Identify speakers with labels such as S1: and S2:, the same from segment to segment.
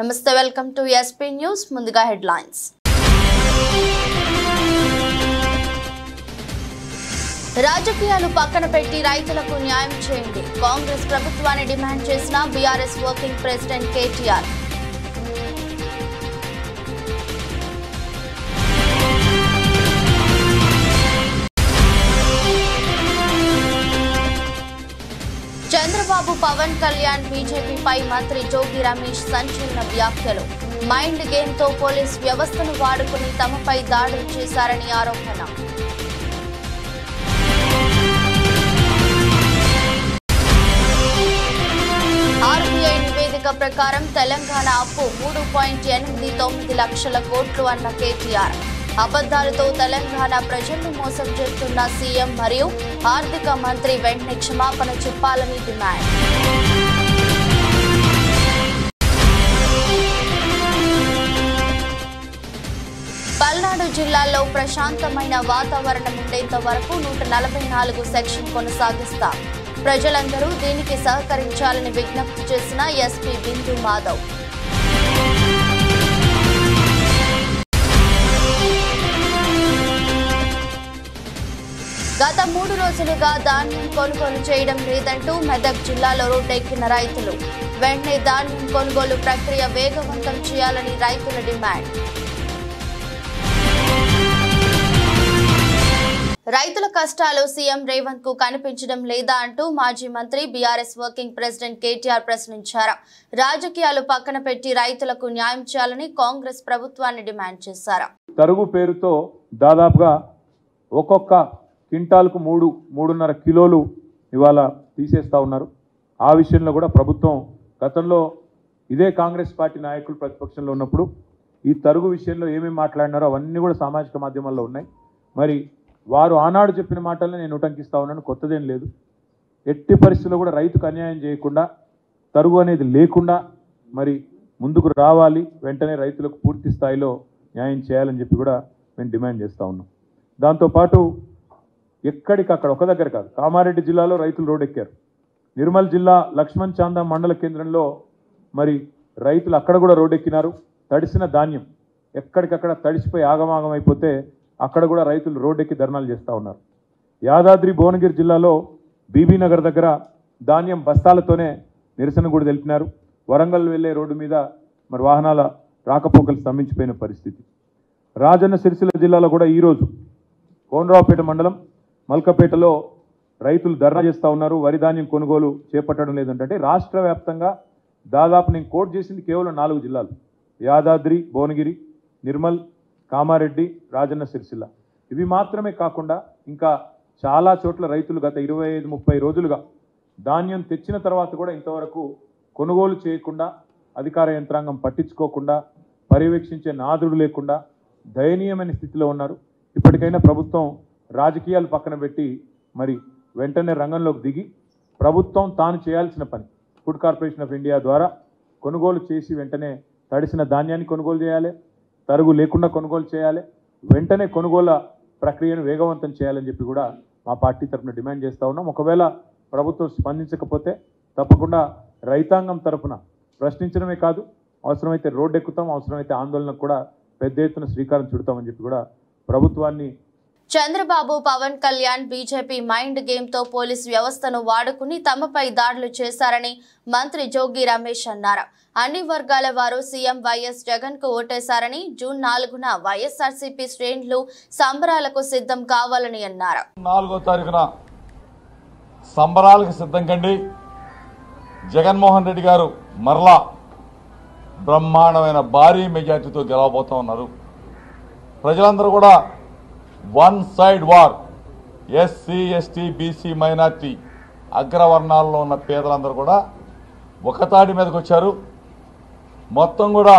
S1: నమస్తే welcome to SP news ముందుగా headlines రాజకీయాలు పక్కన పెట్టి రైతులకు న్యాయం చేయండి కాంగ్రెస్ ప్రభుత్వాన్ని డిమాండ్ చేసిన బీఆర్ఎస్ వర్కింగ్ ప్రెసిడెంట్ కేటీఆర్ చంద్రబాబు పవన్ కళ్యాణ్ బీజేపీపై మంత్రి జోగి రమేష్ సంచలన వ్యాఖ్యలు మైండ్ గేమ్ తో పోలీస్ వ్యవస్థను వాడుకుని తమపై దాడులు చేశారని ఆరోపణ ఆర్బీఐ నివేదిక ప్రకారం తెలంగాణ అప్పు 3.89 లక్షల కోట్లు అన్న కేటీఆర్ అబద్ధాలతో తెలంగాణ ప్రజలను మోసం చేస్తున్న సీఎం మరియు ఆర్థిక మంత్రి వెంటనే క్షమాపణ చెప్పాలని డిమాండ్ పల్నాడు జిల్లాలో ప్రశాంతమైన వాతావరణం ఉండేంత వరకు 144 సెక్షన్ కొనసాగిస్తాం ప్రజలందరూ దీనికి సహకరించాలని విజ్ఞప్తి చేసిన ఎస్పీ బిందు మాధవ్ గత 3 రోజులుగా ధాన్యం కొనుగోలు చేయడం లేదంటూ మెదక్ జిల్లాలో రోడ్డెక్కిన రైతులు వెంటనే ధాన్యం కొనుగోలు ప్రక్రియ వేగవంతం చేయాలని రైతుల డిమాండ్ రైతుల కష్టాలు సీఎం రేవంత్ కు కనిపించడం లేదా అంటూ మాజీ మంత్రి బీఆర్ఎస్ వర్కింగ్ ప్రెసిడెంట్ కేటీఆర్ ప్రశ్నించారు రాజకీయాలు పక్కన పెట్టి రైతులకు న్యాయం చేయాలని కాంగ్రెస్ ప్రభుత్వాన్ని డిమాండ్ చేశారు
S2: తరుగు పేరుతో దాదాపుగా ఒక్కొక్క క్వింటాల్కు 3.5 కిలోలు ఇవాళ తీసేస్తూ ఉన్నారు ఆ విషయంలో కూడా ప్రభుత్వం గతంలో ఇదే కాంగ్రెస్ పార్టీ నాయకులు ప్రతిపక్షంలో ఉన్నప్పుడు ఈ తరుగు విషయంలో ఏమేమి మాట్లాడినారో అవన్నీ కూడా సామాజిక మాధ్యమాల్లో ఉన్నాయి మరి వారు ఆనాడు చెప్పిన మాటలను నేను ఉటంకిస్తూ ఉన్నాను కొత్తదేం లేదు ఎట్టి పరిస్థితుల్లో కూడా రైతుకు అన్యాయం చేయకుండా తరుగు అనేది లేకుండా మరి ముందుకు రావాలి వెంటనే రైతులకు పూర్తి స్థాయిలో న్యాయం చేయాలని చెప్పి కూడా మేము డిమాండ్ చేస్తూ ఉన్నాం దాంతోపాటు ఎక్కడికక్కడ ఒక దగ్గర కాదు కామారెడ్డి జిల్లాలో రైతులు రోడ్డెక్కారు నిర్మల్ జిల్లా లక్ష్మణ్ చాందా మండల కేంద్రంలో మరి రైతులు అక్కడ కూడా రోడ్డెక్కినారు తడిసిన ధాన్యం ఎక్కడికక్కడ తడిసిపోయి ఆగమాగం అయిపోతే అక్కడ కూడా రైతులు రోడ్డెక్కి ధర్నాలు చేస్తూ ఉన్నారు యాదాద్రి భువనగిరి జిల్లాలో బీబీనగర్ దగ్గర ధాన్యం బస్తాలతోనే నిరసన కూడా తెలిపినారు వరంగల్ వెళ్లే రోడ్డు మీద మరి వాహనాల రాకపోకలు స్తంభించిపోయిన పరిస్థితి రాజన్న సిరిసిల్ల జిల్లాలో కూడా ఈరోజు కోనరావుపేట మండలం మల్కపేటలో రైతులు ధర్నా చేస్తూ ఉన్నారు వరి ధాన్యం కొనుగోలు చేపట్టడం లేదంటే రాష్ట్ర వ్యాప్తంగా దాదాపు నేను కోట్ చేసింది కేవలం 4 జిల్లాలు యాదాద్రి భువనగిరి నిర్మల్ కామారెడ్డి రాజన్న సిరిసిల్ల ఇవి మాత్రమే కాకుండా ఇంకా చాలా చోట్ల రైతులు గత 25-30 రోజులుగా ధాన్యం తెచ్చిన తర్వాత కూడా ఇంతవరకు కొనుగోలు చేయకుండా అధికార యంత్రాంగం పట్టించుకోకుండా పర్యవేక్షించే నాదుడు లేకుండా దయనీయమైన స్థితిలో ఉన్నారు ఇప్పటికైనా ప్రభుత్వం రాజకీయాలు పక్కన పెట్టి మరి వెంటనే రంగంలోకి దిగి ప్రభుత్వం తాను చేయాల్సిన పని ఫుడ్ కార్పొరేషన్ ఆఫ్ ఇండియా ద్వారా కొనుగోలు చేసి వెంటనే తడిసిన ధాన్యాన్ని కొనుగోలు చేయాలి తరుగు లేకుండా కొనుగోలు చేయాలి వెంటనే కొనుగోలు ప్రక్రియను వేగవంతం చేయాలని చెప్పి కూడా మా పార్టీ తరఫున డిమాండ్ చేస్తూ ఉన్నాం ఒకవేళ ప్రభుత్వం స్పందించకపోతే తప్పకుండా రైతాంగం తరఫున ప్రశ్నించడమే కాదు అవసరమైతే రోడ్డు ఎక్కుతాం అవసరమైతే ఆందోళనకు కూడా పెద్ద ఎత్తున శ్రీకారం చుడతామని చెప్పి కూడా ప్రభుత్వాన్ని
S1: Chandrababu Pawan Kalyan BJP mind game తో పోలీస్ వ్యవస్థను వాడుకుని తమపై దాడులు చేశారని మంత్రి జోగి రమేష్ అన్నారు అన్ని వర్గాల వారు సీఎం వైఎస్ జగన్ కు ఓటేశారని జూన్ 4న వైఎస్ఆర్సీపీ శ్రేణులు సంబరాలకు సిద్ధం కావాలని అన్నారు
S3: 4వ తారీఖున సంబరాలకు సిద్ధం కండి జగన్మోహన్ రెడ్డి గారు మరలా బ్రహ్మాండమైన భారీ మెజార్టీతో గెలవబోతా ఉన్నారు ప్రజలందరూ కూడా one side war SC ST BC minority అగ్రవర్ణాల్లో ఉన్న పేదలందరూ కూడా ఒకతాటి మీదకి వచ్చారు మొత్తం కూడా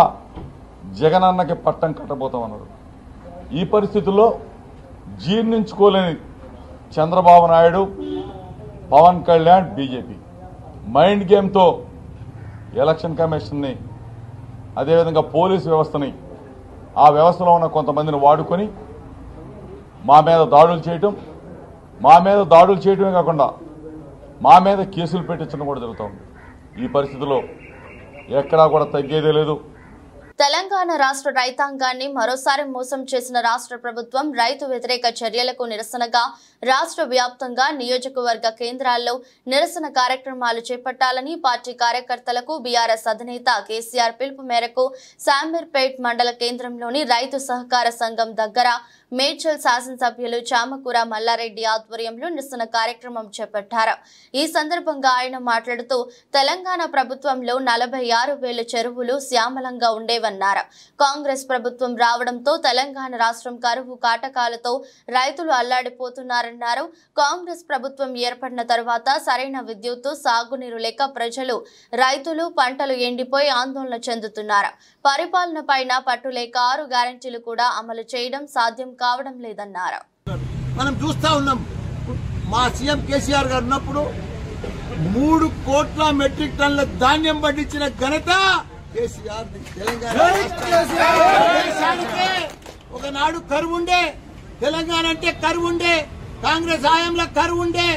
S3: జగనన్నకి పట్టం కట్టబోతామన్నారు ఈ పరిస్థితుల్లో జీర్ణించుకోలేని చంద్రబాబు నాయుడు పవన్ కళ్యాణ్ బీజేపీ మైండ్ గేమ్తో ఎలక్షన్ కమిషన్ని అదేవిధంగా పోలీసు వ్యవస్థని ఆ వ్యవస్థలో ఉన్న కొంతమందిని వాడుకొని మా మీద దాడులు చేయటమే కాకుండా మా మీద కేసులు పెట్టించడం కూడా జరుగుతూ ఉంది ఈ పరిస్థితిలో ఎక్కడా కూడా తగ్గేదే లేదు
S1: తెలంగాణ రాష్ట్ర రైతాంగాన్ని మరోసారి మోసం చేసిన రాష్ట్ర ప్రభుత్వం రైతు వ్యతిరేక చర్యలకు నిరసనగా రాష్ట్ర వ్యాప్తంగా నియోజకవర్గ కేంద్రాల్లో నిరసన కార్యక్రమాలు చేపట్టాలని పార్టీ కార్యకర్తలకు బీఆర్ఎస్ అధినేత కేసీఆర్ పిలుపు మేరకు శామీర్పేట్ మండల కేంద్రంలోని రైతు సహకార సంఘం దగ్గర మేడ్చల్ శాసనసభ్యులు చామకూర మల్లారెడ్డి ఆధ్వర్యంలో నిరసన కార్యక్రమం చేపట్టారు. ఈ సందర్భంగా ఆయన మాట్లాడుతూ తెలంగాణ ప్రభుత్వంలో 46,000 చెరువులు శ్యామలంగా ఉండేవన్నారు. కాంగ్రెస్ ప్రభుత్వం రావడంతో తెలంగాణ రాష్ట్రం కరువు కాటకాలతో రైతులు అల్లాడిపోతున్నారన్నారు. కాంగ్రెస్ ప్రభుత్వం ఏర్పడిన తర్వాత సరైన విద్యుత్తు, సాగునీరు లేక ప్రజలు, రైతులు పంటలు ఎండిపోయి ఆందోళన చెందుతున్నారు. పరిపాలన పైన పట్టు లేక 6 గ్యారెంటీలు కూడా అమలు చేయడం సాధ్యం కావడం లేదన్నారు.
S4: మనం చూస్తా ఉన్నాం, మా సీఎం కేసీఆర్ గారు ఉన్నప్పుడు 3 కోట్ల మెట్రిక్ టన్నుల ధాన్యం పండించిన ఘనత కేసీఆర్. తెలంగాణ ఒకనాడు కరువు ఉండే, తెలంగాణ అంటే కరువు ఉండే, కాంగ్రెస్ హయాంలో కరువు ఉండే,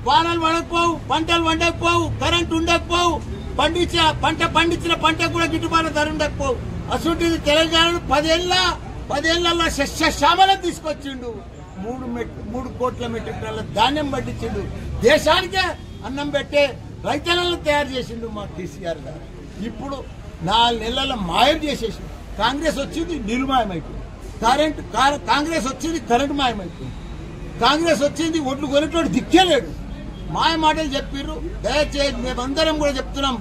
S4: వానలు పడకపోవు, పంటలు వండకపోవు, కరెంటు ఉండకపోవు, పండించిన పంట కూడా గిట్టుబాటు ధర ఉండకపోవు. అసలు తెలంగాణను 10 ఏళ్లలో శ్యామలం తీసుకొచ్చిండు. 3 కోట్ల మెట్రిక్ టన్నుల ధాన్యం పండించిండు. దేశానికే అన్నం పెట్టే రైతులను తయారు చేసిండు మా కేసీఆర్ గారు. ఇప్పుడు 4 నెలల మాయం చేసేసిండు. కాంగ్రెస్ వచ్చింది, నీళ్లు మాయమైపోయింది. కాంగ్రెస్ వచ్చింది, కరెంటు మాయమైపోయింది. కాంగ్రెస్ వచ్చింది, ఒడ్లు కొనేటోడు దిక్కేలేడు. మాయ మాటలు చెప్పిర్రు. దయచేసి మేమందరం కూడా చెప్తున్నాం,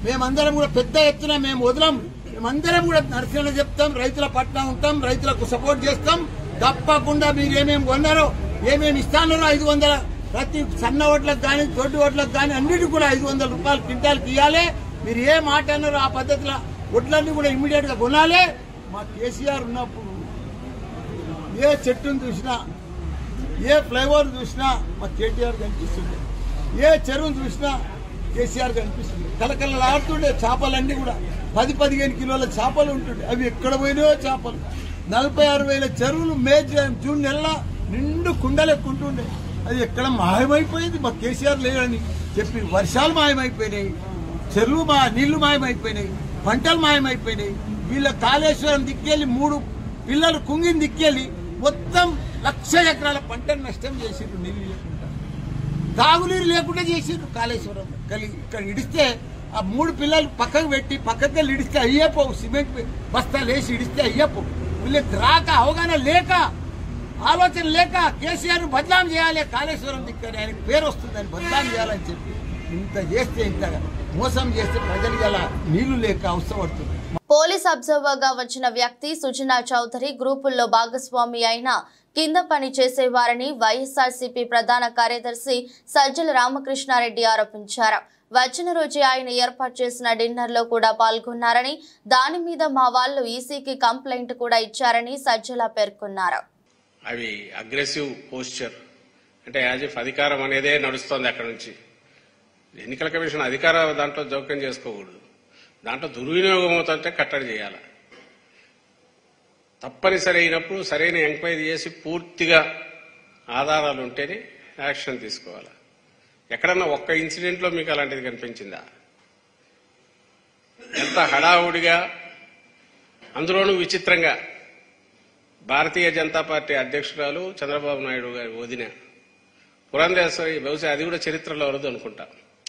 S4: మేమందరం కూడా పెద్ద ఎత్తున మేము వదలం, మేమందరం కూడా నరసింహ చెప్తాం, రైతుల పట్ల ఉంటాం, రైతులకు సపోర్ట్ చేస్తాం. తప్పకుండా మీరు ఏమేమి కొన్నారో, ఏమేమి ఇస్తానో 500 ప్రతి సన్న ఓట్లకు కానీ దొడ్డు ఓట్లకు కానీ అన్నిటికీ కూడా 500 రూపాయలు క్వింటాల్కి ఇవ్వాలి. మీరు ఏ మాట అన్నారో ఆ పద్ధతిలో ఒడ్లన్నీ కూడా ఇమ్మీడియట్ గా కొనాలి. మా కేసీఆర్ ఉన్నప్పుడు ఏ చెట్టును చూసినా, ఏ ఫ్లైఓవర్ చూసినా మా కేటీఆర్ కనిపిస్తుంది, ఏ చెరువును చూసినా కేసీఆర్ కనిపిస్తుంది. కలకలలాడుతుండే చేపలన్నీ కూడా 10-15 కిలోల చేపలు ఉంటుండే. అవి ఎక్కడ పోయినాయో చేపలు. 46,000 చెరువులు జూన్ నెల నిండు కుండలెక్కుంటుండే. అది ఎక్కడ మాయమైపోయింది. మా కేసీఆర్ లేదని చెప్పి వర్షాలు మాయమైపోయినాయి, చెరువు నీళ్లు మాయమైపోయినాయి, పంటలు మాయమైపోయినాయి. వీళ్ళ కాళేశ్వరం దిక్కెళ్ళి 3 పిల్లలు కుంగిని దిక్కెళ్ళి మొత్తం 1,00,000 ఎకరాల పంటను నష్టం చేసిండ్రు. నీళ్లు లేకుండా, తాగునీరు లేకుండా చేసిండ్రు. కాళేశ్వరం ఇక్కడ ఇడిస్తే ఆ 3 పిల్లలు పక్కకు పెట్టి పక్కకెళ్ళి ఇడిస్తే అయ్యేపోవు. సిమెంట్ బస్తాలు వేసి ఇడిస్తే అయ్యేపోవు. వీళ్ళకి రాక, అవగాహన లేక, ఆలోచన లేక కేసీఆర్ బదనాం చేయాలి. కాళేశ్వరం దిక్కని ఆయనకు పేరు వస్తుందని బదనాం చేయాలని చెప్పి ఇంత చేస్తే, ఇంత మోసం చేస్తే ప్రజలు గల నీళ్లు లేక అవసరపడుతుంది.
S1: పోలీస్ అబ్జర్వర్ గా వచ్చిన వ్యక్తి సుజనా చౌదరి గ్రూపుల్లో భాగస్వామి అయిన కింద పని చేసేవారని వైఎస్ఆర్సీపీ ప్రధాన కార్యదర్శి సజ్జల రామకృష్ణారెడ్డి ఆరోపించారు. వచ్చిన రోజే ఆయన ఏర్పాటు చేసిన డిన్నర్ లో కూడా పాల్గొన్నారని, దాని మీద మా వాళ్ళు ఈసీకి కంప్లైంట్ కూడా ఇచ్చారని సజ్జల పేర్కొన్నారు.
S5: అవి అగ్రెసివ్ పోస్చర్, అంటే యాజ్ ఇఫ్ అధికారం అనేదే నడుస్తోంది. అక్కడ నుంచి ఎన్నికల కమిషన్ అధికార దాంట్లో జోక్యం చేసుకోకూడదు. దాంట్లో దుర్వినియోగం అవుతుంటే కట్టడి చేయాలి. తప్పనిసరి అయినప్పుడు సరైన ఎంక్వైరీ చేసి పూర్తిగా ఆధారాలు ఉంటేనే యాక్షన్ తీసుకోవాలి. ఎక్కడన్నా ఒక్క ఇన్సిడెంట్లో మీకు అలాంటిది కనిపించిందా? ఎంత హడావుడిగా, అందులోనూ విచిత్రంగా భారతీయ జనతా పార్టీ అధ్యక్షురాలు చంద్రబాబు నాయుడు గారి వదిన పురంధేశ్వరి, బహుశా అది కూడా చరిత్రలో అరుదు అనుకుంటా,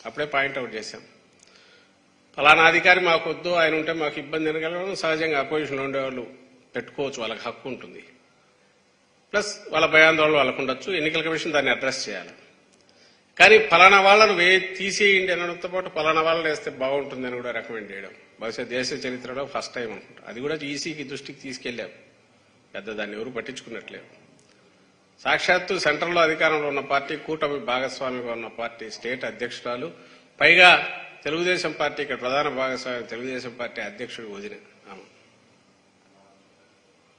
S5: అప్పుడే పాయింట్అవుట్ చేశాం. ఫలానా అధికారి మాకు వద్దు, ఆయన ఉంటే మాకు ఇబ్బంది అనగలడం సహజంగా అపోజిషన్లో ఉండేవాళ్ళు పెట్టుకోవచ్చు, వాళ్ళకి హక్కు ఉంటుంది. ప్లస్ వాళ్ళ భయాందోళనలు వాళ్ళకు ఉండొచ్చు. ఎన్నికల కమిషన్ దాన్ని అడ్రస్ చేయాలి. కానీ ఫలానా వాళ్ళను తీసేయండి అనడంతో పాటు ఫలానా వాళ్ళని వేస్తే బాగుంటుంది అని కూడా రికమెండ్ చేయడం బహుశా దేశ చరిత్రలో ఫస్ట్ టైం అనుకుంటా. అది కూడా ఈసీకి దృష్టికి తీసుకెళ్లాం. పెద్ద దాన్ని ఎవరు పట్టించుకున్నట్లేదు. సాక్షాత్తు సెంట్రల్లో అధికారంలో ఉన్న పార్టీ, కూటమి భాగస్వామిగా ఉన్న పార్టీ స్టేట్ అధ్యక్షురాలు, పైగా తెలుగుదేశం పార్టీ ఇక్కడ ప్రధాన భాగస్వామి తెలుగుదేశం పార్టీ అధ్యక్షుడు వదిన ఆమె.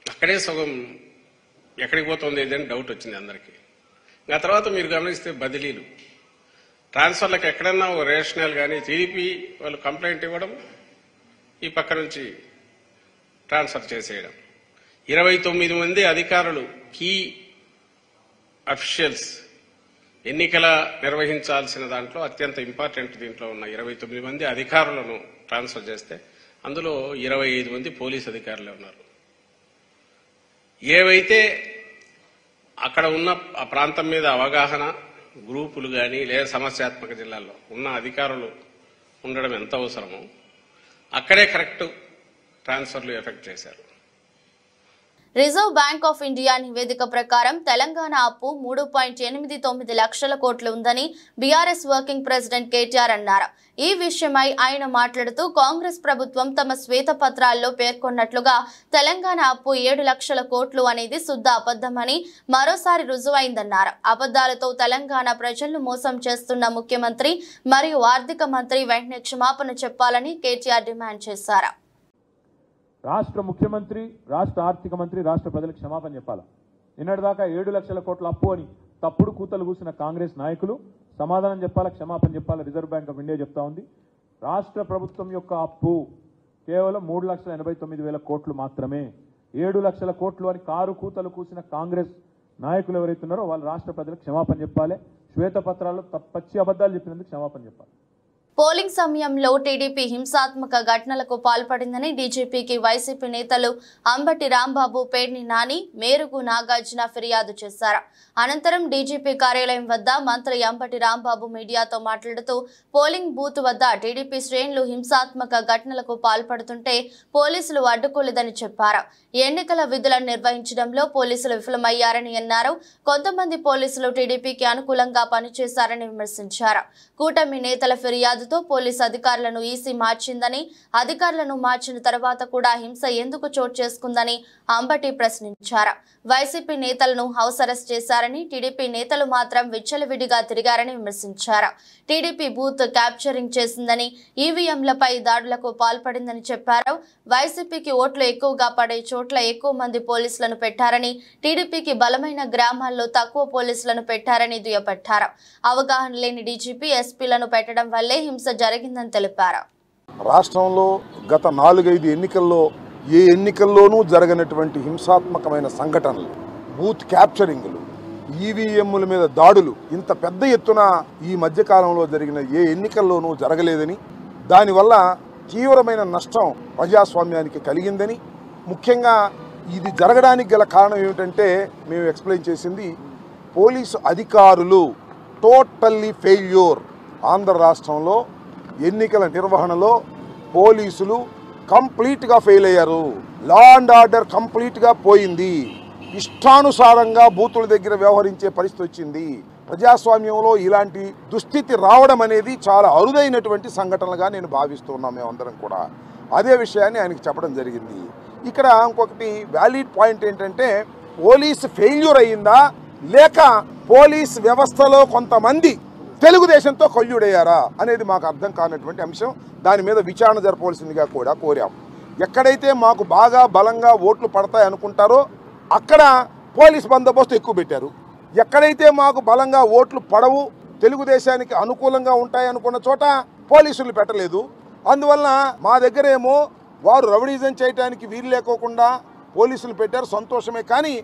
S5: అక్కడే సగం ఎక్కడికి పోతుంది ఏదని డౌట్ వచ్చింది అందరికీ. ఆ తర్వాత మీరు గమనిస్తే బదిలీలు, ట్రాన్స్ఫర్లకు ఎక్కడన్నా ఓ రేషనల్ కానీ టీడీపీ వాళ్ళు కంప్లైంట్ ఇవ్వడం, ఈ పక్క నుంచి ట్రాన్స్ఫర్ చేసేయడం. 29 మంది అధికారులు, కీ అఫీషియల్స్, ఎన్నికల నిర్వహించాల్సిన దాంట్లో అత్యంత ఇంపార్టెంట్ దీంట్లో ఉన్న 29 మంది అధికారులను ట్రాన్స్ఫర్ చేస్తే అందులో 25 మంది పోలీస్ అధికారులే ఉన్నారు. ఏవైతే అక్కడ ఉన్న ఆ ప్రాంతం మీద అవగాహన గ్రూపులు కానీ లేదా సమస్యాత్మక జిల్లాల్లో ఉన్న అధికారులు ఉండడం ఎంత అవసరమో అక్కడే కరెక్ట్ ట్రాన్స్ఫర్లు ఎఫెక్ట్ చేశారు.
S1: రిజర్వ్ బ్యాంక్ ఆఫ్ ఇండియా నివేదిక ప్రకారం తెలంగాణ అప్పు 3.89 లక్షల కోట్లు ఉందని బీఆర్ఎస్ వర్కింగ్ ప్రెసిడెంట్ కేటీఆర్ అన్నారు. ఈ విషయమై ఆయన మాట్లాడుతూ కాంగ్రెస్ ప్రభుత్వం తమ శ్వేతపత్రాల్లో పేర్కొన్నట్లుగా తెలంగాణ అప్పు 7 లక్షల కోట్లు అనేది శుద్ధ అబద్ధమని మరోసారి రుజువైందన్నారు. అబద్దాలతో తెలంగాణ ప్రజలను మోసం చేస్తున్న ముఖ్యమంత్రి మరియు ఆర్థిక మంత్రి వెంటనే క్షమాపణ చెప్పాలని కేటీఆర్ డిమాండ్ చేశారు.
S2: రాష్ట్ర ముఖ్యమంత్రి, రాష్ట్ర ఆర్థిక మంత్రి రాష్ట్ర ప్రజలకు క్షమాపణ చెప్పాలి. నిన్నటిదాకా 7 లక్షల కోట్ల అప్పు అని తప్పుడు కూతలు కూసిన కాంగ్రెస్ నాయకులు సమాధానం చెప్పాలి, క్షమాపణ చెప్పాలి. రిజర్వ్ బ్యాంక్ ఆఫ్ ఇండియా చెప్తా ఉంది రాష్ట్ర ప్రభుత్వం యొక్క అప్పు కేవలం 3,89,000 కోట్లు మాత్రమే. 7 లక్షల కోట్లు అని కారు కూతలు కూసిన కాంగ్రెస్ నాయకులు ఎవరైతే ఉన్నారో వాళ్ళు రాష్ట్ర ప్రజలకు క్షమాపణ చెప్పాలి. శ్వేతపత్రాల్లో పచ్చి అబద్ధాలు చెప్పినందుకు క్షమాపణ చెప్పాలి.
S1: పోలింగ్ సమయంలో టీడీపీ హింసాత్మక ఘటనలకు పాల్పడిందని డీజీపీకి వైసీపీ నేతలు అంబటి రాంబాబు, పేర్ని నాని, మేరుగు నాగార్జున ఫిర్యాదు చేశారు. అనంతరం డీజీపీ కార్యాలయం వద్ద మంత్రి అంబటి రాంబాబు మీడియాతో మాట్లాడుతూ పోలింగ్ బూత్ వద్ద టీడీపీ శ్రేణులు హింసాత్మక ఘటనలకు పాల్పడుతుంటే పోలీసులు అడ్డుకోలేదని చెప్పారు. ఎన్నికల విధులను నిర్వహించడంలో పోలీసులు విఫలమయ్యారని అన్నారు. కొంతమంది పోలీసులు టీడీపీకి అనుకూలంగా పనిచేశారని విమర్శించారు. కూటమి నేతల ఫిర్యాదుతో పోలీసు అధికారులను ఈసీ మార్చిందని, అధికారులను మార్చిన తర్వాత కూడా హింస ఎందుకు చోటు చేసుకుందని అంబటి ప్రశ్నించారు. వైసీపీ నేతలను హౌస్ అరెస్ట్ చేశారని, టీడీపీ నేతలు మాత్రం విచ్చలవిడిగా తిరిగారని విమర్శించారు. టీడీపీ బూత్ క్యాప్చరింగ్ చేసిందని, ఈవీఎంలపై దాడులకు పాల్పడిందని చెప్పారు. వైసీపీకి ఓట్లు ఎక్కువగా పడే చోట్ల ఎక్కువ మంది పోలీసులను పెట్టారని, టీడీపీకి బలమైన గ్రామాల్లో తక్కువ పోలీసులను పెట్టారని దుయ్యబట్టారు. అవగాహన లేని డీజీపీ, ఎస్పీలను పెట్టడం వల్లే హింస జరిగిందని తెలిపారు.
S6: రాష్ట్రంలో గత 4-5 ఎన్నికల్లో ఏ ఎన్నికల్లోనూ జరగనటువంటి హింసాత్మకమైన సంఘటనలు, బూత్ క్యాప్చరింగ్లు, ఈవీఎంల మీద దాడులు ఇంత పెద్ద ఎత్తున ఈ మధ్యకాలంలో జరిగిన ఏ ఎన్నికల్లోనూ జరగలేదని, దానివల్ల తీవ్రమైన నష్టం ప్రజాస్వామ్యానికి కలిగిందని, ముఖ్యంగా ఇది జరగడానికి గల కారణం ఏమిటంటే మేము ఎక్స్ప్లెయిన్ చేసింది పోలీసు అధికారులు టోటల్లీ ఫెయిల్యూర్. ఆంధ్ర రాష్ట్రంలో ఎన్నికల నిర్వహణలో పోలీసులు కంప్లీట్గా ఫెయిల్ అయ్యారు. లా అండ్ ఆర్డర్ కంప్లీట్గా పోయింది. ఇష్టానుసారంగా బూతుల దగ్గర వ్యవహరించే పరిస్థితి వచ్చింది. ప్రజాస్వామ్యంలో ఇలాంటి దుస్థితి రావడం అనేది చాలా అరుదైనటువంటి సంఘటనలుగా నేను భావిస్తున్నాం మేమందరం కూడా. అదే విషయాన్ని ఆయనకి చెప్పడం జరిగింది. ఇక్కడ ఇంకొకటి వ్యాలిడ్ పాయింట్ ఏంటంటే పోలీసు ఫెయిల్యూర్ అయ్యిందా లేక పోలీస్ వ్యవస్థలో కొంతమంది తెలుగుదేశంతో కొల్లుడయ్యారా అనేది మాకు అర్థం కానటువంటి అంశం. దాని మీద విచారణ జరపవలసిందిగా కూడా కోరాం. ఎక్కడైతే మాకు బాగా బలంగా ఓట్లు పడతాయి అనుకుంటారో అక్కడ పోలీస్ బందోబస్తు ఎక్కువ పెట్టారు. ఎక్కడైతే మాకు బలంగా ఓట్లు పడవు, తెలుగుదేశానికి అనుకూలంగా ఉంటాయి అనుకున్న చోట పోలీసులు పెట్టలేదు. అందువల్ల మా దగ్గరేమో వారు రౌడీజం చేయడానికి వీలు లేకోకుండా పోలీసులు పెట్టారు, సంతోషమే. కానీ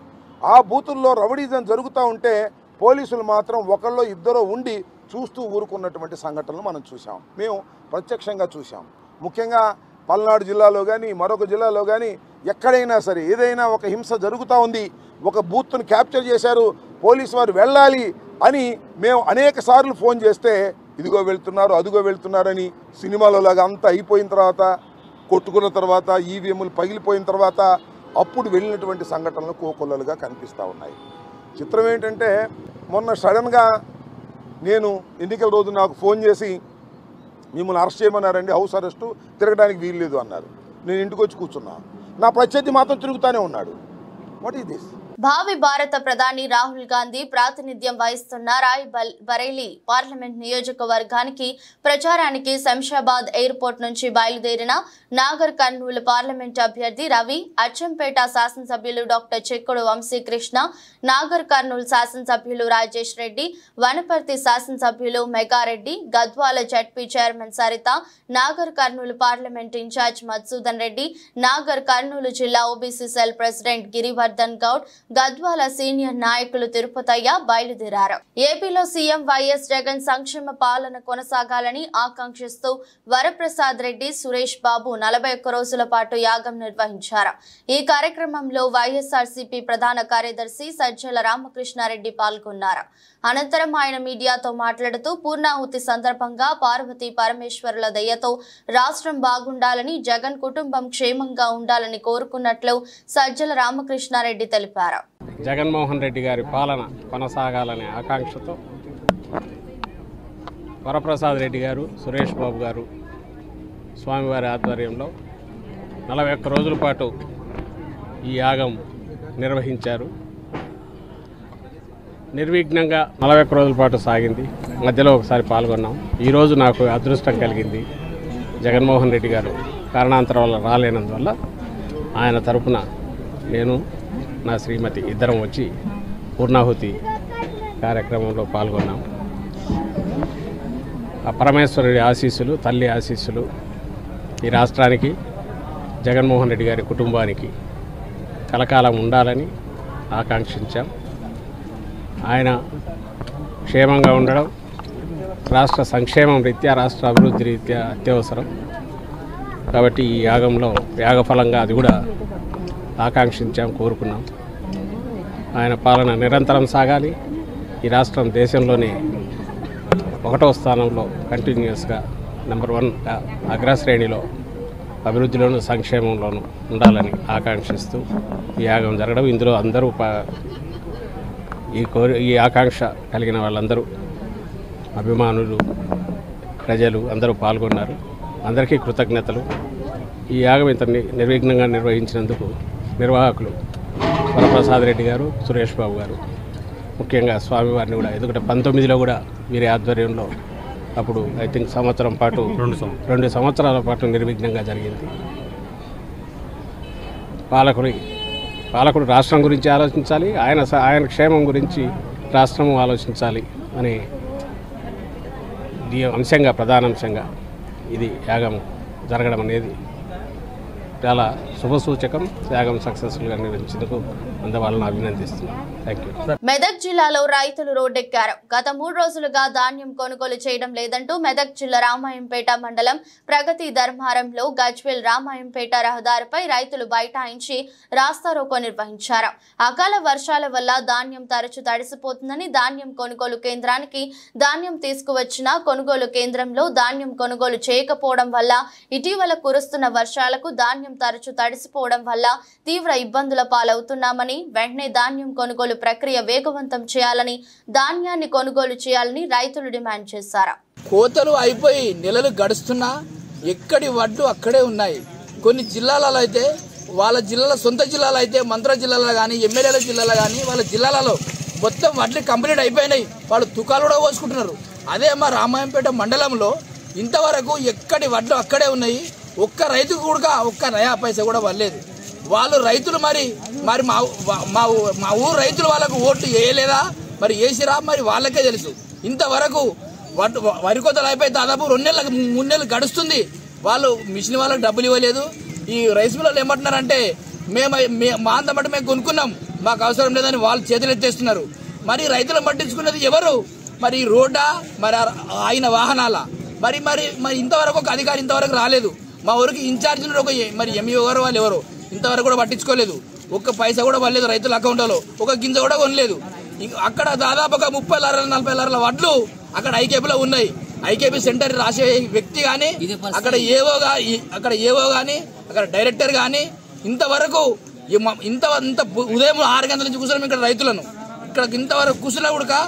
S6: ఆ బూతుల్లో రౌడీజం జరుగుతూ ఉంటే పోలీసులు మాత్రం ఒకళ్ళో ఇద్దరో ఉండి చూస్తూ ఊరుకున్నటువంటి సంఘటనలు మనం చూసాం, మేము ప్రత్యక్షంగా చూసాం. ముఖ్యంగా పల్నాడు జిల్లాలో కానీ మరొక జిల్లాలో కానీ ఎక్కడైనా సరే ఏదైనా ఒక హింస జరుగుతూ ఉంది, ఒక బూత్ను క్యాప్చర్ చేశారు, పోలీసు వారు వెళ్ళాలి అని మేము అనేక సార్లు ఫోన్ చేస్తే ఇదిగో వెళ్తున్నారు అదిగో వెళ్తున్నారని సినిమాలో లాగా అంతా అయిపోయిన తర్వాత, కొట్టుకున్న తర్వాత, ఈవీఎంలు పగిలిపోయిన తర్వాత అప్పుడు వెళ్ళినటువంటి సంఘటనలు కోకొల్లలుగా కనిపిస్తూ ఉన్నాయి. చిత్రం ఏంటంటే మొన్న సడన్గా నేను ఎన్నికల రోజు నాకు ఫోన్ చేసి మిమ్మల్ని అరెస్ట్ చేయమన్నారండి, హౌస్ అరెస్టు, తిరగడానికి వీలు లేదు అన్నారు. నేను ఇంటికి వచ్చి కూర్చున్నా, నా ప్రత్యర్థి మాత్రం తిరుగుతూనే ఉన్నాడు. What is this?
S1: భావి భారత ప్రధాని రాహుల్ గాంధీ ప్రాతినిధ్యం వహిస్తున్న రాయ్ బరేలీ పార్లమెంట్ నియోజకవర్గానికి ప్రచారానికి శంషాబాద్ ఎయిర్పోర్ట్ నుంచి బయలుదేరిన నాగర్ కర్నూలు పార్లమెంట్ అభ్యర్థి రవి, అచ్చంపేట శాసనసభ్యులు డాక్టర్ చెక్కుడు వంశీకృష్ణ, నాగర్ కర్నూలు శాసనసభ్యులు రాజేష్ రెడ్డి, వనపర్తి శాసనసభ్యులు Megareddy, Gadwal ZP chairman Saritha, Nagar Kurnool parliament incharge Madhusudan Reddy, Nagar Kurnool జిల్లా OBC cell president Girivardhan Goud, Gadwal senior నాయకులు తిరుపతయ్య బయలుదేరారు. ఏపీలో సీఎం వైఎస్ జగన్ సంక్షేమ పాలన కొనసాగాలని ఆకాంక్షిస్తూ వరప్రసాద్ రెడ్డి, సురేష్ బాబు 41 రోజుల పాటు యాగం నిర్వహించారు. ఈ కార్యక్రమంలో వైఎస్ఆర్సీపీ ప్రధాన కార్యదర్శి సజ్జల రామకృష్ణారెడ్డి పాల్గొన్నారు. అనంతరం ఆయన మీడియాతో మాట్లాడుతూ పూర్ణాహుతి సందర్భంగా పార్వతీ పరమేశ్వరుల దయతో రాష్ట్రం బాగుండాలని, జగన్ కుటుంబం క్షేమంగా ఉండాలని కోరుకున్నట్లు సజ్జల రామకృష్ణారెడ్డి తెలిపారు.
S7: జగన్మోహన్ రెడ్డి గారి పాలన కొనసాగాలనే ఆకాంక్షతో వరప్రసాద్ రెడ్డి గారు, సురేష్ బాబు గారు స్వామివారి ఆధ్వర్యంలో 41 రోజుల పాటు ఈ యాగం నిర్వహించారు. నిర్విఘ్నంగా 41 రోజుల పాటు సాగింది. మధ్యలో ఒకసారి పాల్గొన్నాం. ఈరోజు నాకు అదృష్టం కలిగింది. జగన్మోహన్ రెడ్డి గారు కారణాంతరం వల్ల రాలేనందువల్ల ఆయన తరపున నేను, నా శ్రీమతి ఇద్దరం వచ్చి పూర్ణాహుతి కార్యక్రమంలో పాల్గొన్నాం. ఆ పరమేశ్వరుడి ఆశీస్సులు, తల్లి ఆశీస్సులు ఈ రాష్ట్రానికి, జగన్మోహన్ రెడ్డి గారి కుటుంబానికి కలకాలం ఉండాలని ఆకాంక్షించాం. ఆయన క్షేమంగా ఉండడం రాష్ట్ర సంక్షేమం రీత్యా, రాష్ట్ర అభివృద్ధి రీత్యా అత్యవసరం. కాబట్టి ఈ యాగంలో యాగఫలంగా అది కూడా ఆకాంక్షించాం, కోరుకున్నాం. ఆయన పాలన నిరంతరం సాగాలి. ఈ రాష్ట్రం దేశంలోనే 1వ స్థానంలో కంటిన్యూస్గా నెంబర్ 1గా అగ్రశ్రేణిలో అభివృద్ధిలోను సంక్షేమంలోనూ ఉండాలని ఆకాంక్షిస్తూ ఈ యాగం జరగడం, ఇందులో అందరూ ఈ ఆకాంక్ష కలిగిన వాళ్ళందరూ అభిమానులు, ప్రజలు అందరూ పాల్గొన్నారు. అందరికీ కృతజ్ఞతలు. ఈ యాగం ఇంత నిర్విఘ్నంగా నిర్వహించినందుకు నిర్వాహకులు వరప్రసాద్ రెడ్డి గారు, సురేష్ బాబు గారు, ముఖ్యంగా స్వామివారిని కూడా, ఎందుకంటే 19లో కూడా వీరి ఆధ్వర్యంలో అప్పుడు ఐ థింక్ సంవత్సరం పాటు 2 సంవత్సరాల పాటు నిర్విఘ్నంగా జరిగింది. పాలకుడు రాష్ట్రం గురించి ఆలోచించాలి, ఆయన క్షేమం గురించి రాష్ట్రము ఆలోచించాలి అనే అంశంగా, ప్రధాన అంశంగా ఇది యాగం జరగడం అనేది చాలా శుభసూచకం. యాగం సక్సెస్ఫుల్గా నిర్వహించేందుకు అందవాళ్ళని అభినందిస్తున్నాను. Thank you.
S1: మెదక్ జిల్లాలో రైతులు రోడ్డెక్కారు. గత 3 రోజులుగా ధాన్యం కొనుగోలు చేయడం లేదంటూ మెదక్ జిల్లా రామాయంపేట మండలం ప్రగతి ధర్మారంలో గజ్వేల్ రామాయంపేట రహదారిపై రైతులు బైఠాయించి రాస్తారోకో నిర్వహించారు. అకాల వర్షాల వల్ల ధాన్యం తరచు తడిసిపోతుందని, ధాన్యం కొనుగోలు కేంద్రానికి ధాన్యం తీసుకువచ్చిన కొనుగోలు కేంద్రంలో ధాన్యం కొనుగోలు చేయకపోవడం వల్ల, ఇటీవల కురుస్తున్న వర్షాలకు ధాన్యం తరచు తడిసిపోవడం వల్ల తీవ్ర ఇబ్బందుల పాలవుతున్నామని, వెంటనే ధాన్యం కొనుగోలు ప్రక్రియ వేగవంతం చేయాలని, ధాన్యాన్ని కొనుగోలు చేయాలని రైతులు డిమాండ్ చేశారు.
S8: కోతలు అయిపోయి నెలలు గడుస్తున్నా ఎక్కడి వడ్లు అక్కడే ఉన్నాయి. కొన్ని జిల్లాలలో అయితే, వాళ్ళ జిల్లాల సొంత జిల్లాలో అయితే, మంత్ర జిల్లాలో కానీ, ఎమ్మెల్యేల జిల్లాలో కానీ, వాళ్ళ జిల్లాలలో మొత్తం వడ్లు కంప్లీట్ అయిపోయినాయి. వాళ్ళు తుకాలు కూడా పోసుకుంటున్నారు. అదే మా రామాయంపేట మండలంలో ఇంతవరకు ఎక్కడి వడ్లు అక్కడే ఉన్నాయి. ఒక్క రైతుకు కూడా ఒక్క నయా పైసా కూడా వల్లేదు. వాళ్ళు రైతులు మరి మా ఊరు రైతులు వాళ్ళకు ఓట్లు వేయలేదా, మరి వేసిరా, మరి వాళ్ళకే తెలుసు. ఇంతవరకు వరి కోతలు అయిపోయి దాదాపు 2 నెలలకు 3 నెలలు గడుస్తుంది. వాళ్ళు మిషన్ వాళ్ళకి డబ్బులు ఇవ్వలేదు. ఈ రైస్ మిల్లర్లు ఏమంటున్నారంటే, మా అంత మటు మేము కొనుక్కున్నాం, మాకు అవసరం లేదని వాళ్ళు చేతులు ఎత్తేస్తున్నారు. మరి రైతులను పట్టించుకున్నది ఎవరు? మరి రోడ్డా, మరి ఆయన వాహనాల? మరి మరి మరి ఇంతవరకు ఒక అధికారి ఇంతవరకు రాలేదు. మా ఊరికి ఇన్ఛార్జ్ మరి ఎంఈఓ గారు వాళ్ళు ఎవరు ఇంతవరకు కూడా పట్టించుకోలేదు. ఒక్క పైసా కూడా పడలేదు రైతుల అకౌంట్లో, ఒక గింజ కూడా కొనలేదు. అక్కడ దాదాపు ఒక 30 లారీల 40 లారీల వడ్లు అక్కడ ఐకేపీలో ఉన్నాయి. ఐకేపీ సెంటర్ రాసే వ్యక్తి గాని, అక్కడ ఏవో గాని, అక్కడ డైరెక్టర్ గాని ఇంతవరకు ఇంత ఉదయం 6 గంటల నుంచి కూర్చున్నాం ఇక్కడ రైతులను. ఇక్కడ ఇంతవరకు కూర్చున్నా కూడా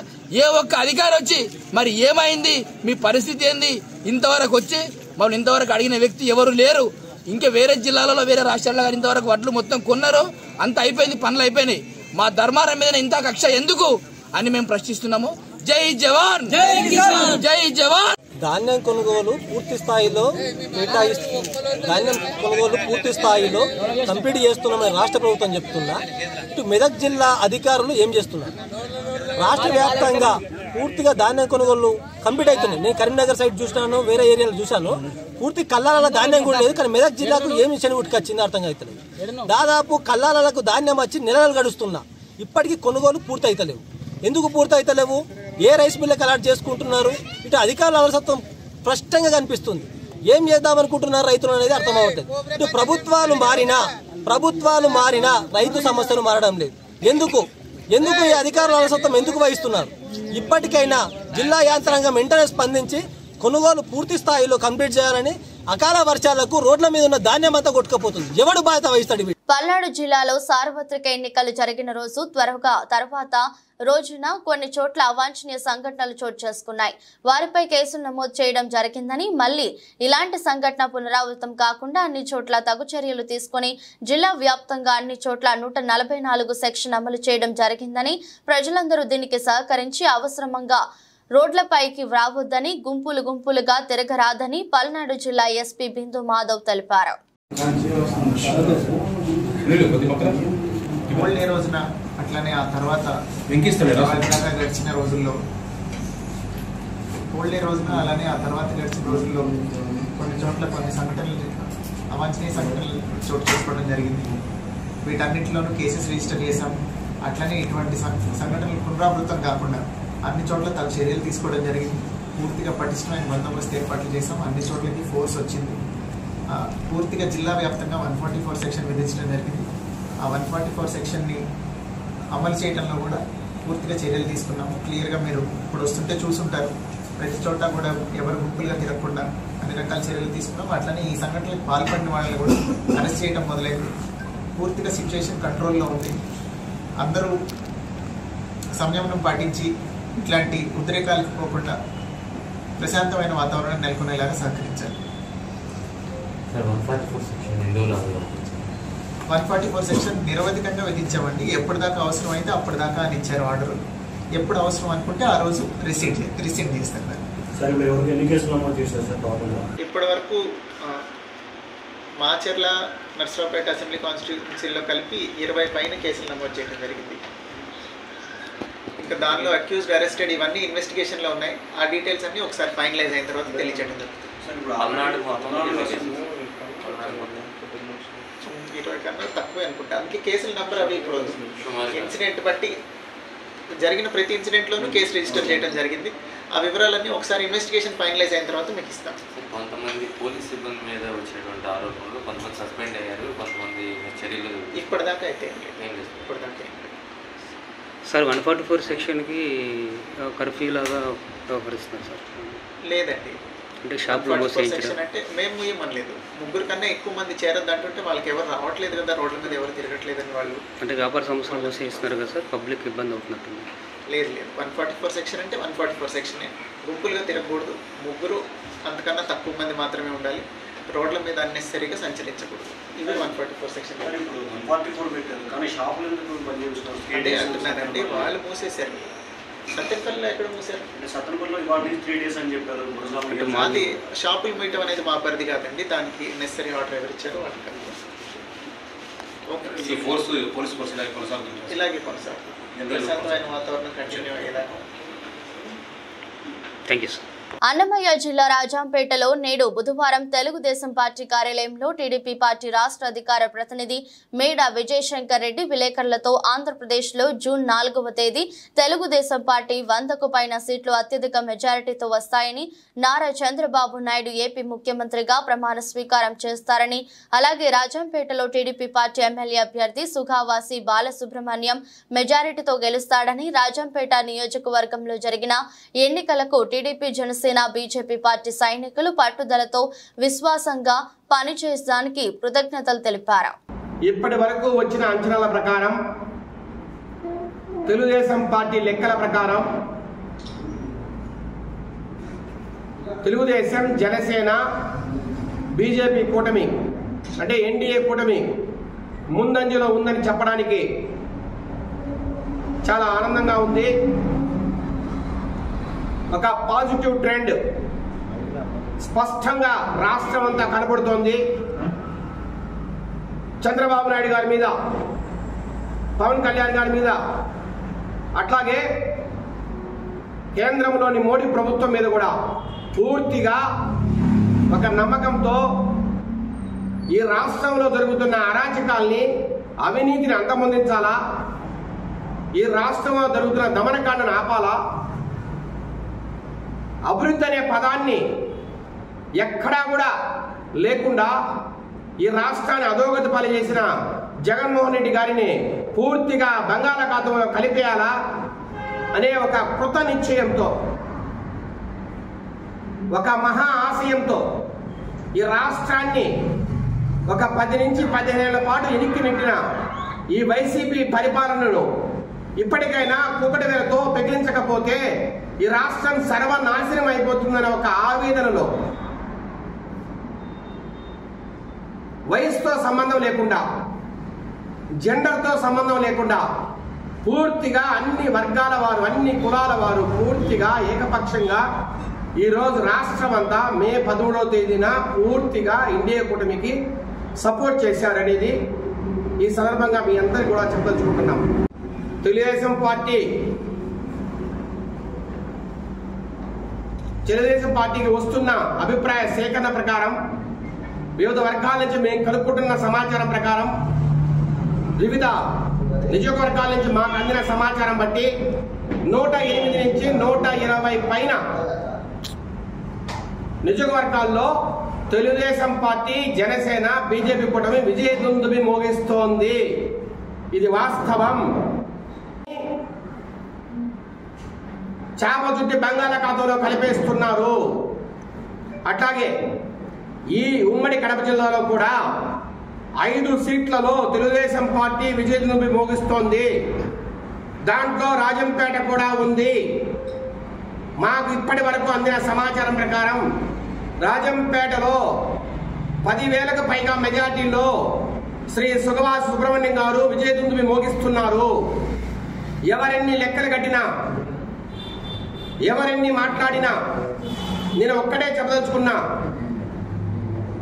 S8: ఏ ఒక్క అధికారి వచ్చి మరి ఏమైంది, మీ పరిస్థితి ఏంది, ఇంతవరకు వచ్చి మమ్మల్ని ఇంతవరకు అడిగిన వ్యక్తి ఎవరు లేరు. ఇంకా వేరే జిల్లాలలో, వేరే రాష్ట్రాల్లో కానీ ఇంతవరకు వడ్లు మొత్తం కొన్నారు, అంత అయిపోయింది, పనులు అయిపోయినాయి. మా ధర్మారం మీద ఇంత కక్ష ఎందుకు అని మేము ప్రశ్నిస్తున్నాము. జై జవాన్, జై కిసాన్, జై జవాన్.
S9: ధాన్యం కొనుగోలు పూర్తి స్థాయిలో కంప్లీట్ చేస్తున్నామని రాష్ట్ర ప్రభుత్వం చెప్తున్నా. ఇటు మెదక్ జిల్లా అధికారులు ఏం చేస్తున్నారు? రాష్ట్ర వ్యాప్తంగా పూర్తిగా ధాన్యం కొనుగోలు కంప్లీట్ అవుతున్నాయి. నేను కరీంనగర్ సైడ్ చూసినాను, వేరే ఏరియాలో చూశాను. పూర్తి కల్లాల ధాన్యం కూడా లేదు. కానీ మెదక్ జిల్లాకు ఏమి శని ఉట్టుకొచ్చింది అర్థం అవుతుంది. దాదాపు కల్లాలకు ధాన్యం వచ్చి నెలలు గడుస్తున్నా. ఇప్పటికీ కొనుగోలు పూర్తయితలేవు. ఎందుకు పూర్తయితలేవు? ఏ రైస్ మిల్లకు అలాట్ చేసుకుంటున్నారు? ఇటు అధికారుల అలసత్వం స్పష్టంగా కనిపిస్తుంది. ఏం చేద్దామనుకుంటున్నారు రైతులు అనేది అర్థమవుతుంది. ఇటు ప్రభుత్వాలు మారినా రైతు సమస్యలు మారడం లేదు. ఎందుకు ఈ అధికారుల అలసత్వం ఎందుకు వహిస్తున్నారు? ఇప్పటికైనా జిల్లా యంత్రాంగం వెంటనే స్పందించి కొనుగోలు పూర్తి స్థాయిలో కంప్లీట్ చేయాలని. అకాల వర్షాలకు రోడ్ల మీద ఉన్న ధాన్యం అంతా కొట్టుకుపోతుంది. ఎవడు బాధ్యత వహిస్తాడు?
S1: పల్నాడు జిల్లాలో సార్వత్రిక ఎన్నికలు జరిగిన రోజు తర్వాత రోజున కొన్ని చోట్ల అవాంఛనీయ సంఘటనలు చోటు చేసుకున్నాయి. వారిపై కేసులు నమోదు చేయడం జరిగిందని, మళ్లీ ఇలాంటి సంఘటన పునరావృతం కాకుండా అన్ని చోట్ల తగు చర్యలు తీసుకుని జిల్లా వ్యాప్తంగా అన్ని చోట్ల 144 సెక్షన్ అమలు చేయడం జరిగిందని, ప్రజలందరూ దీనికి సహకరించి అవసరమంగా రోడ్లపైకి రావద్దని, గుంపులుగా తిరగరాదని పల్నాడు జిల్లా ఎస్పీ బిందు మాధవ్ తెలిపారు.
S10: రోజున అట్లనే ఆ తర్వాత గడిచిన రోజుల్లో అలానే ఆ తర్వాత గడిచిన రోజుల్లో కొన్ని చోట్ల కొన్ని సంఘటనలు అవాంఛనీయ సంఘటనలు చోటు చేసుకోవడం జరిగింది. వీటన్నిటిలోనూ కేసెస్ రిజిస్టర్ చేశాం. అట్లనే ఇటువంటి సంఘటనలు పునరావృతం కాకుండా అన్ని చోట్ల తగు చర్యలు తీసుకోవడం జరిగింది. పూర్తిగా పటిష్టమైన బందోబస్తు ఏర్పాట్లు చేశాం. అన్ని చోట్లకి ఫోర్స్ వచ్చింది. పూర్తిగా జిల్లా వ్యాప్తంగా 144 సెక్షన్ విధించడం జరిగింది. ఆ 144 సెక్షన్ని అమలు చేయడంలో కూడా పూర్తిగా చర్యలు తీసుకున్నాము. క్లియర్గా మీరు ఇప్పుడు వస్తుంటే చూసుంటారు. ప్రతి చోట కూడా ఎవరు గుంపులుగా తిరగకుండా అన్ని రకాల చర్యలు తీసుకున్నాం. అట్లనే ఈ సంఘటనలకు పాల్పడిన వాళ్ళని కూడా అరెస్ట్ చేయడం మొదలైంది. పూర్తిగా సిచ్యువేషన్ కంట్రోల్లో ఉంది. అందరూ సంయమనం పాటించి ఇట్లాంటి ఉద్రేకాలకు పోకుండా ప్రశాంతమైన వాతావరణం నెలకొనేలాగా సహకరించాలి. 144 సెక్షన్ నిరవధికంగా విధించామండి. ఎప్పటిదాకా అవసరం అయితే అప్పటిదాకా అని ఇచ్చారు ఆర్డర్. ఎప్పుడు అవసరం అనుకుంటే ఆ రోజు రిసీవ్ చేస్తారు. ఇప్పటి వరకు మాచర్ల, నర్సరావుపేట అసెంబ్లీ కాన్స్టిట్యూన్సీలో కలిపి 20 పైన కేసులు నమోదు చేయడం జరిగింది. ఇంకా దానిలో అక్యూజ్డ్, అరెస్టెడ్ ఇవన్నీ ఇన్వెస్టిగేషన్లో ఉన్నాయి. ఆ డీటెయిల్స్ అన్ని ఒకసారి ఫైనలైజ్ అయిన తర్వాత తెలియజేయడం జరుగుతుంది. 20 కన్నా తక్కువే అనుకుంటా. అందుకే కేసుల నెంబర్ అవి ఇప్పుడు ఇన్సిడెంట్ బట్టి జరిగిన ప్రతి ఇన్సిడెంట్లోనూ కేసు రిజిస్టర్ చేయడం జరిగింది. ఆ వివరాలన్నీ ఒకసారి ఇన్వెస్టిగేషన్ ఫైనలైజ్ అయిన తర్వాత మీకు ఇస్తాం.
S11: కొంతమంది పోలీస్ సిబ్బంది మీద వచ్చేటువంటి ఆరోపణలు, కొంతమంది సస్పెండ్ అయ్యారు, కొంతమంది చర్యలు
S10: ఇప్పటిదాకా అయితే
S12: సార్ 144 సెక్షన్కి కర్ఫ్యూ లాగా వ్యవహరిస్తున్నారు సార్?
S10: లేదండి.
S12: అంటే షాప్లో
S10: సెక్షన్ అంటే మేము ఏమనలేదు. 3 కన్నా ఎక్కువ మంది చేరద్దు అంటుంటే వాళ్ళకి ఎవరు రావట్లేదు కదా, రోడ్ల మీద ఎవరు తిరగట్లేదని వాళ్ళు.
S12: అంటే వ్యాపార సంస్థలు మూసేస్తున్నారు కదా సార్, పబ్లిక్ ఇబ్బంది అవుతున్నట్టుంది.
S10: లేదు 144 సెక్షన్ అంటే 144 సెక్షనే. గుంపులుగా తిరగకూడదు. 3 అంతకన్నా తక్కువ మంది మాత్రమే ఉండాలి. రోడ్ల మీద అన్నెసరీగా సంచరించకూడదు. ఇవి 144 సెక్షన్. అంటే అంటున్నారండి, వాళ్ళు మూసేశారు. సత్యంపల్లిలో ఎక్కడ మూసారు? మాది షాపులు మీయటం అనేది మా పరిధి కాదండి. దానికి నెసరీ ఆర్డర్ ఎవరు ఇచ్చారో వాళ్ళకి ఇలాగే కొనసాగుతుంది. ప్రశాంతమైన వాతావరణం కంటిన్యూ అయ్యేదాకా.
S12: Thank you sir.
S1: అన్నమయ్య జిల్లా రాజంపేటలో నేడు బుధవారం తెలుగుదేశం పార్టీ కార్యాలయంలో టీడీపీ పార్టీ రాష్ట్ర అధికార ప్రతినిధి మేడా విజయశంకర్ రెడ్డి విలేకరులతో ఆంధ్రప్రదేశ్లో జూన్ 4వ తేదీ తెలుగుదేశం పార్టీ 100కు పైన సీట్లు అత్యధిక మెజారిటీతో వస్తాయని, నారా చంద్రబాబు నాయుడు ఏపీ ముఖ్యమంత్రిగా ప్రమాణ స్వీకారం చేస్తారని, అలాగే రాజంపేటలో టీడీపీ పార్టీ ఎమ్మెల్యే అభ్యర్థి సుఖావాసి బాలసుబ్రహ్మణ్యం మెజారిటీతో గెలుస్తాడని, రాజంపేట నియోజకవర్గంలో జరిగిన ఎన్నికలకు టీడీపీ, జనసేన, బీజేపీ పార్టీ సైనికులు పట్టుదలతో విశ్వాసంగా పనిచేయడానికి కృతజ్ఞతలు తెలిపారు.
S13: ఇప్పటి వరకు వచ్చిన అంచనాల ప్రకారం, తెలుగుదేశం పార్టీ లెక్కల ప్రకారం తెలుగుదేశం, జనసేన, బీజేపీ కూటమి అంటే ఎన్డీఏ కూటమి ముందంజలో ఉందని చెప్పడానికి చాలా ఆనందంగా ఉంది. ఒక పాజిటివ్ ట్రెండ్ స్పష్టంగా రాష్ట్రం అంతా కనబడుతోంది. చంద్రబాబు నాయుడు గారి మీద, పవన్ కళ్యాణ్ గారి మీద, అట్లాగే కేంద్రంలోని మోడీ ప్రభుత్వం మీద కూడా పూర్తిగా ఒక నమ్మకంతో ఈ రాష్ట్రంలో జరుగుతున్న అరాచకాల్ని, అవినీతిని అంతమొందించాలా, ఈ రాష్ట్రంలో జరుగుతున్న దమనకాండను ఆపాలా? అభివృద్ధి అనే పదాన్ని ఎక్కడా కూడా లేకుండా ఈ రాష్ట్రాన్ని అధోగతి పాలు చేసిన జగన్మోహన్ రెడ్డి గారిని పూర్తిగా బంగాళాఖాతంలో కలిపేయాలా అనే ఒక కృత నిశ్చయంతో, ఒక మహా ఆశయంతో ఈ రాష్ట్రాన్ని ఒక 10 నుంచి 15 ఏళ్ల పాటు ఎనిక్కి నెట్టిన ఈ వైసీపీ పరిపాలనను ఇప్పటికైనా కూకటివేలతో పెగిలించకపోతే ఈ రాష్ట్రం సర్వనాశనం అయిపోతుందనే ఒక ఆవేదనలో వయసుతో సంబంధం లేకుండా, జెండర్తో సంబంధం లేకుండా పూర్తిగా అన్ని వర్గాల వారు, అన్ని కులాల వారు పూర్తిగా ఏకపక్షంగా ఈరోజు రాష్ట్రం అంతా మే 13వ తేదీన పూర్తిగా ఇండియా కూటమికి సపోర్ట్ చేశారనేది ఈ సందర్భంగా మీ అందరికీ కూడా చెప్పదలుచుకుంటున్నాం. తెలుగుదేశం పార్టీకి వస్తున్న అభిప్రాయ సేకరణ ప్రకారం, వివిధ వర్గాల నుంచి మేము కనుక్కుంటున్న సమాచారం ప్రకారం, వివిధ నియోజకవర్గాల నుంచి మాకు అందిన సమాచారం బట్టి 108 నుంచి 120 పైన నియోజకవర్గాల్లో తెలుగుదేశం పార్టీ, జనసేన, బీజేపీ కూటమి విజయదుందుబి మోగిస్తోంది. ఇది వాస్తవం. చాప చుట్టి బంగాళాఖాతంలో కలిపేస్తున్నారు. అట్లాగే ఈ ఉమ్మడి కడప జిల్లాలో కూడా 5 సీట్లలో తెలుగుదేశం పార్టీ విజయదుందుబి మోగిస్తోంది. దాంట్లో రాజంపేట కూడా ఉంది. మాకు ఇప్పటి వరకు అందిన సమాచారం ప్రకారం రాజంపేటలో 10,000కు పైగా మెజార్టీలో శ్రీ సుగవాస సుబ్రహ్మణ్యం గారు విజయదుందుబి మోగిస్తున్నారు. ఎవరెన్ని లెక్కలు కట్టినా, ఎవరెన్ని మాట్లాడినా నేను ఒక్కడే చెప్పదలుచుకున్నా,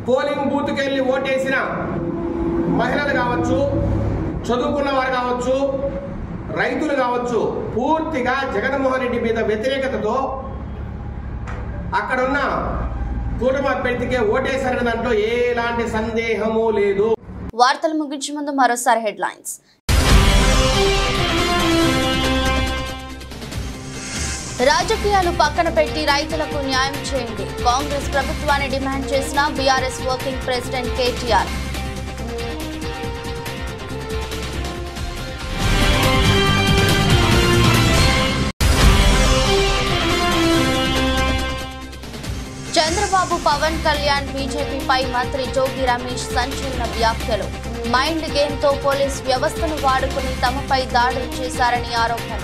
S13: పోలింగ్ బూత్కి వెళ్ళి ఓటేసిన మహిళలు కావచ్చు, చదువుకున్న వారు కావచ్చు, రైతులు కావచ్చు, పూర్తిగా జగన్మోహన్ రెడ్డి మీద వ్యతిరేకతతో అక్కడున్న కూటమి అభ్యర్థికే ఓటేశారనే దాంట్లో ఎలాంటి సందేహము లేదు.
S1: వార్తలు ముగించే ముందు మరోసారి హెడ్లైన్స్. రాజకీయాలు పక్కన పెట్టి రైతులకు న్యాయం చేయండి. కాంగ్రెస్ ప్రభుత్వాన్ని డిమాండ్ చేసిన బీఆర్ఎస్ వర్కింగ్ ప్రెసిడెంట్ కేటీఆర్. చంద్రబాబు, పవన్ కళ్యాణ్ బీజేపీపై మంత్రి జోగి రమేష్ సంచలన వ్యాఖ్యలు. మైండ్ గేమ్ తో పోలీస్ వ్యవస్థను వాడుకుని తమపై దాడులు చేశారని ఆరోపణ.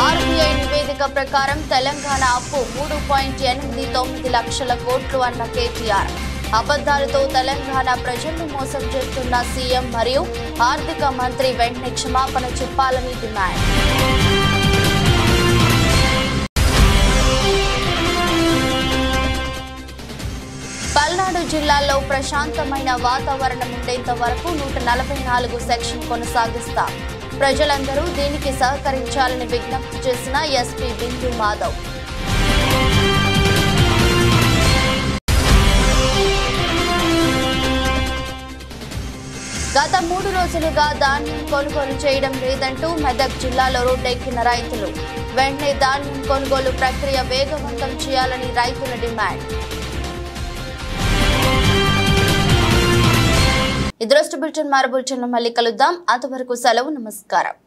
S1: ఆర్బీఐ నివేదిక ప్రకారం తెలంగాణ అప్పు 3.89 లక్షల కోట్లు అన్న కేటీఆర్. అబద్దాలతో తెలంగాణ ప్రజలను మోసం చేస్తున్న సీఎం మరియు ఆర్థిక మంత్రి వెంటనే క్షమాపణ చెప్పాలని డిమాండ్. పల్నాడు జిల్లాలో ప్రశాంతమైన వాతావరణం ఉండేంత వరకు 144 సెక్షన్ కొనసాగిస్తాం. ప్రజలందరూ దీనికి సహకరించాలని విజ్ఞప్తి చేసిన ఎస్పీ బిందు మాధవ్. గత 3 రోజులుగా ధాన్యం కొనుగోలు చేయడం లేదంటూ మెదక్ జిల్లాలో రోడ్డెక్కిన రైతులు. వెంటనే ధాన్యం కొనుగోలు ప్రక్రియ వేగవంతం చేయాలని రైతుల డిమాండ్. ఈ దృష్టి బులెటిన్ మరో బులెటిన్లో మళ్ళీ కలుద్దాం. అంతవరకు సెలవు. నమస్కారం.